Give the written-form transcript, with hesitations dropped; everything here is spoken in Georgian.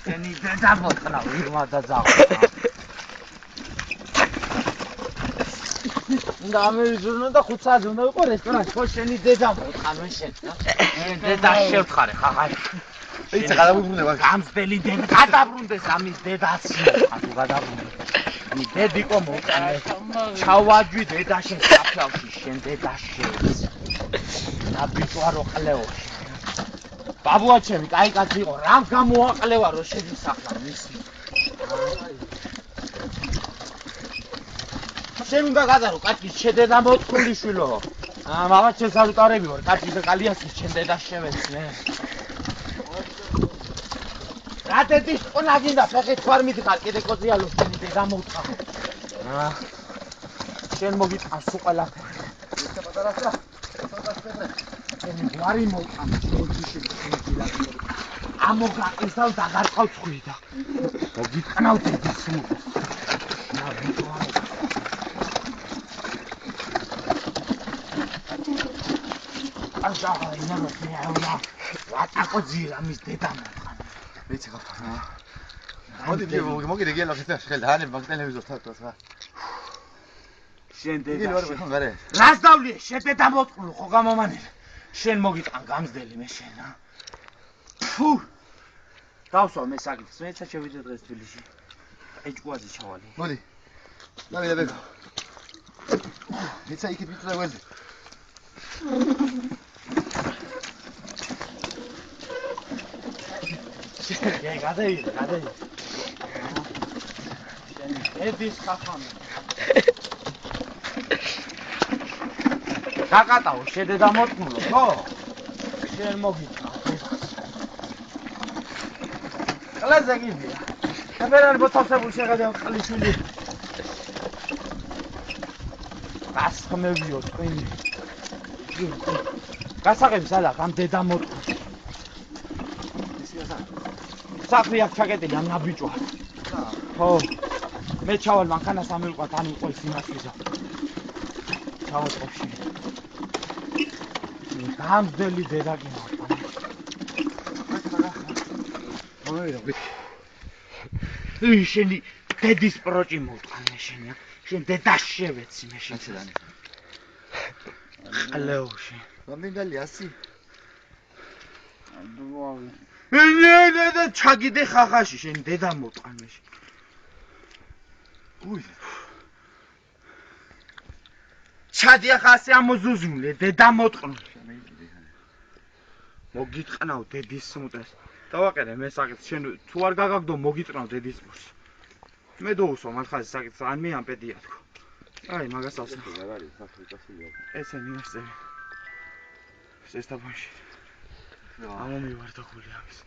შენი დედა მოთხრა ვიღმა და ძაღლ. და ამერიზონო და 5 საათი უნდა ვიყო რესტორანში. ხო შენი დედა მოთხრა მე შენ. შენ დედა შევთხარე ხაღარ. იცი გადაუბრუნდება. გამსდელი დედა გადაბრუნდეს ამის დედაც მოთხრა თუ გადაბრუნდეს. ნი დედიკო მოყანე. ჩავაჯვი დედა შენ საფლავში შენ დედა შენს. ნაბიჭვარო ყლეო. ბაბუა ჩემი, კაი კაცი იყო, რამ გამოაყლევა რო შეგისახლა მისი. შენ უნდა გადარო კაცის შედედა მოწყული შვილო. მამა ჩემს არ უტარები ვარ, კაცი და კალიასის შენ დედას შევეცნე. რა დედის ყონა გინდა ფეხით ხარ მიდიხარ, კიდე კოზიალო შენი დედა მოწყა. შენ მოგიტყავს უყალაფერი. ეს პატარასა. ვარი მოყამ შენ ამოგაყისავ და გარყავ წვიდა მოგიტყნავ დედის მოყავს აშაა ინა მეაულა ვატაკო ძირა მის დედა მოყამ ვიცი ხა მოდი გიგელა ხეთა შეხელდა ანე მაგ ტელევიზორს თავად რა შენ დედა იგი ვარ ხომ გარე რას დავლიე შენ დედა მოწყლო ხო გამომანელი შენ მოგიტყან გამსდელი მე შენა ფუ დავსვა მე საკითხს მეცა შევიდე დღეს თბილისში ეჭკუაზე ჩავალი მოდი დავიდე ბეკო მეცა იქით ვიწვე ვეზე შენ გადაიდე შენ ედის ხახამი გაკატაო შედედა მოწყნულო ხო შენ მოგიტყავ ყლეზე გიდია კამერანი მოთავსებული შეხედავ ყლიშვილი გასხმევიო ტვინი გასაღები სალა გამ დედა მოწყნულ საფრი აქ ჩაკეტილი ამ ნაბიჭვა ხო მე ჩავალ მანქანას ამივყვა თან უყვის იმასვისა ჩავაწყობში გამსდელი დედა კი მოყვა შენი დედის პროჭი მოყანე შენია შენ დედას შევეცი მე შენ ყლეოში რამდენი 100 და ჩაგიდე ხახაში შენ დედა მოყანე უი ჩადია ხასე ამოზუზმლე დედა მოწყნულ მოგიტყნავ დედის სმუტეს დავაყენე მე საკითხს შენ თუ არ გაგაგდო მოგიტყნავ დედის სმუტს მე დოუსვა მალხაზი საკითხს ან მე ამ პედია თქო აი მაგას ავსნა რა არის საფრიკასილია ესენი მასწები სესტაფონში ამომივარ და გული ამის